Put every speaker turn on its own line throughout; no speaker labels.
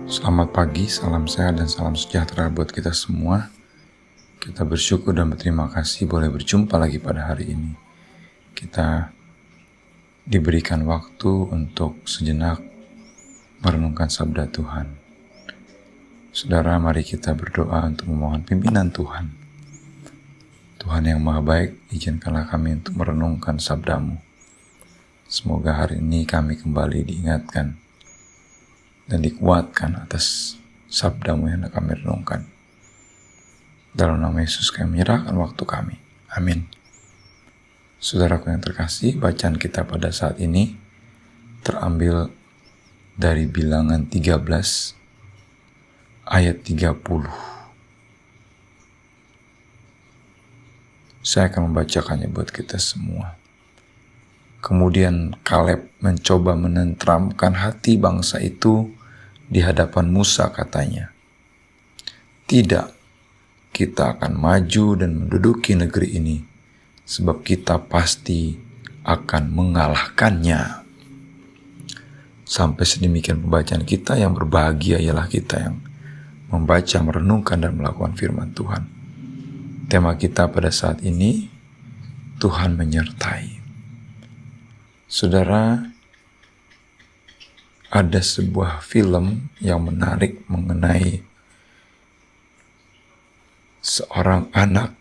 Selamat pagi, salam sehat dan salam sejahtera buat kita semua. Kita bersyukur dan berterima kasih boleh berjumpa lagi pada hari ini. Kita diberikan waktu untuk sejenak merenungkan sabda Tuhan. Saudara, mari kita berdoa untuk memohon pimpinan Tuhan. Tuhan yang Maha Baik, izinkanlah kami untuk merenungkan sabda-Mu. Semoga hari ini kami kembali diingatkan dan dikuatkan atas sabda-Mu yang kami renungkan. Dalam nama Yesus kami menyerahkan waktu kami. Amin. Saudaraku yang terkasih, bacaan kita pada saat ini terambil dari Bilangan 13 ayat 30. Saya akan membacakannya buat kita semua. Kemudian Kaleb mencoba menenteramkan hati bangsa itu di hadapan Musa, katanya, "Tidak, kita akan maju dan menduduki negeri ini, sebab kita pasti akan mengalahkannya." Sampai sedemikian pembacaan kita. Yang berbahagia ialah kita yang membaca, merenungkan, dan melakukan firman Tuhan. Tema kita pada saat ini, Tuhan menyertai. Saudara, ada sebuah film yang menarik mengenai seorang anak.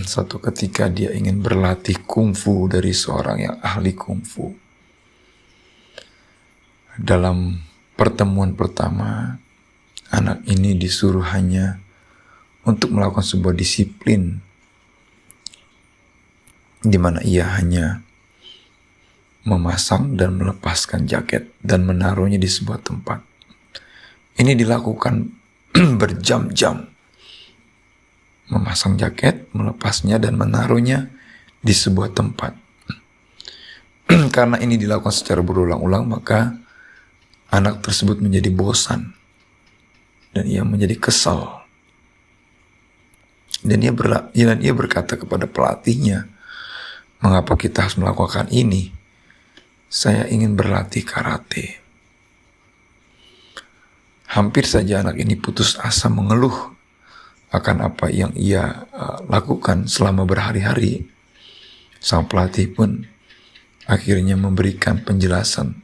Suatu ketika dia ingin berlatih kungfu dari seorang yang ahli kungfu. Dalam pertemuan pertama, anak ini disuruh hanya untuk melakukan sebuah disiplin di mana ia hanya memasang dan melepaskan jaket dan menaruhnya di sebuah tempat. Ini dilakukan berjam-jam. Memasang jaket, melepasnya, dan menaruhnya di sebuah tempat. Karena ini dilakukan secara berulang-ulang, maka anak tersebut menjadi bosan. Dan ia menjadi kesal. Dan ia berkata kepada pelatihnya, "Mengapa kita harus melakukan ini? Saya ingin berlatih karate." Hampir saja anak ini putus asa mengeluh akan apa yang ia lakukan selama berhari-hari. Sang pelatih pun akhirnya memberikan penjelasan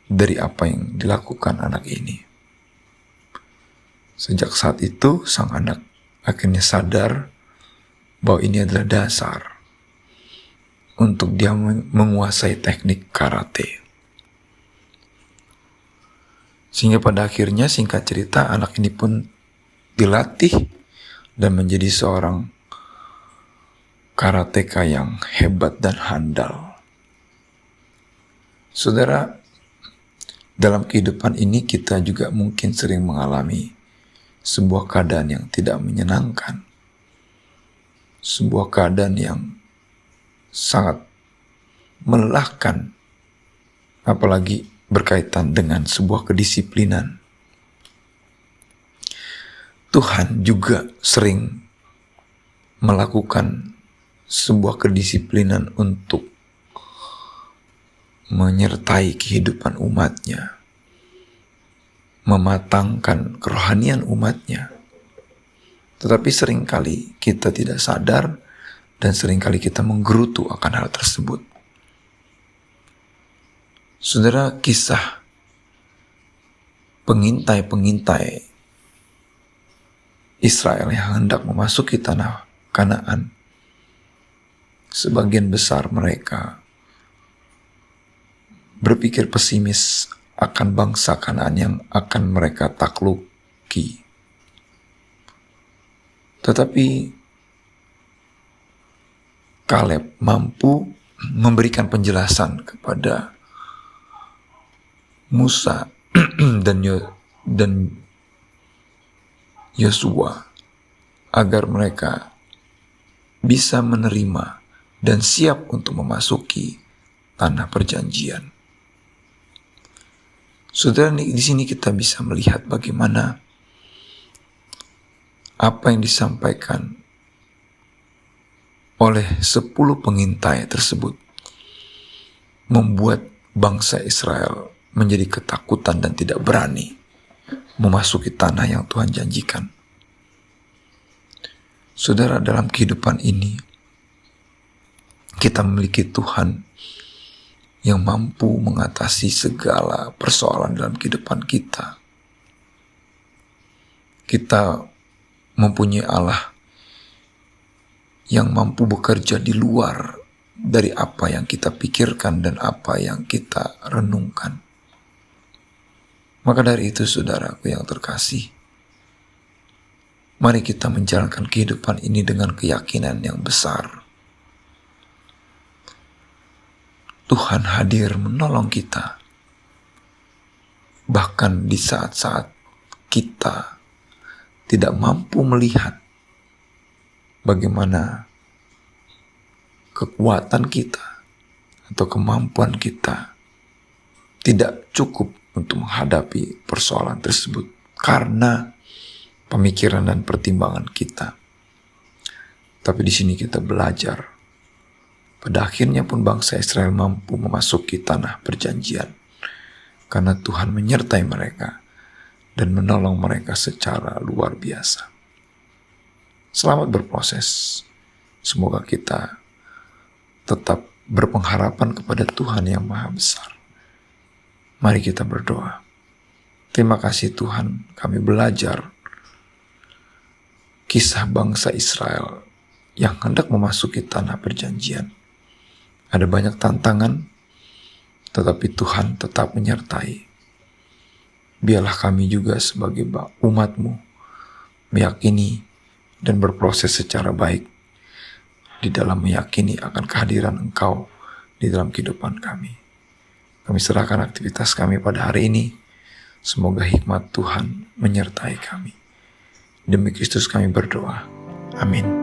dari apa yang dilakukan anak ini. Sejak saat itu, sang anak akhirnya sadar bahwa ini adalah dasar untuk dia menguasai teknik karate. Sehingga pada akhirnya, singkat cerita, anak ini pun dilatih dan menjadi seorang karateka yang hebat dan handal. Saudara, dalam kehidupan ini kita juga mungkin sering mengalami sebuah keadaan yang tidak menyenangkan. Sebuah keadaan yang sangat melelahkan, apalagi berkaitan dengan sebuah kedisiplinan. Tuhan juga sering melakukan sebuah kedisiplinan untuk menyertai kehidupan umatnya, mematangkan kerohanian umatnya. Tetapi seringkali kita tidak sadar dan seringkali kita menggerutu akan hal tersebut. Saudara, kisah pengintai-pengintai Israel yang hendak memasuki tanah Kanaan, sebagian besar mereka berpikir pesimis akan bangsa Kanaan yang akan mereka takluki. Tetapi Kaleb mampu memberikan penjelasan kepada Musa dan Yosua agar mereka bisa menerima dan siap untuk memasuki tanah perjanjian. Saudara, di sini kita bisa melihat bagaimana apa yang disampaikan oleh 10 pengintai tersebut membuat bangsa Israel menjadi ketakutan dan tidak berani memasuki tanah yang Tuhan janjikan. Saudara, dalam kehidupan ini, kita memiliki Tuhan yang mampu mengatasi segala persoalan dalam kehidupan kita. Kita mempunyai Allah yang mampu bekerja di luar dari apa yang kita pikirkan dan apa yang kita renungkan. Maka dari itu, saudaraku yang terkasih, mari kita menjalankan kehidupan ini dengan keyakinan yang besar. Tuhan hadir menolong kita, bahkan di saat-saat kita tidak mampu melihat bagaimana kekuatan kita atau kemampuan kita tidak cukup untuk menghadapi persoalan tersebut karena pemikiran dan pertimbangan kita. Tapi di sini kita belajar. Pada akhirnya pun bangsa Israel mampu memasuki tanah perjanjian karena Tuhan menyertai mereka dan menolong mereka secara luar biasa. Selamat berproses. Semoga kita tetap berpengharapan kepada Tuhan yang Maha Besar. Mari kita berdoa. Terima kasih Tuhan, kami belajar kisah bangsa Israel yang hendak memasuki tanah perjanjian. Ada banyak tantangan, tetapi Tuhan tetap menyertai. Biarlah kami juga sebagai umat-Mu meyakini dan berproses secara baik di dalam meyakini akan kehadiran Engkau di dalam kehidupan kami. Kami serahkan aktivitas kami pada hari ini. Semoga hikmat Tuhan menyertai kami. Demi Kristus kami berdoa. Amin.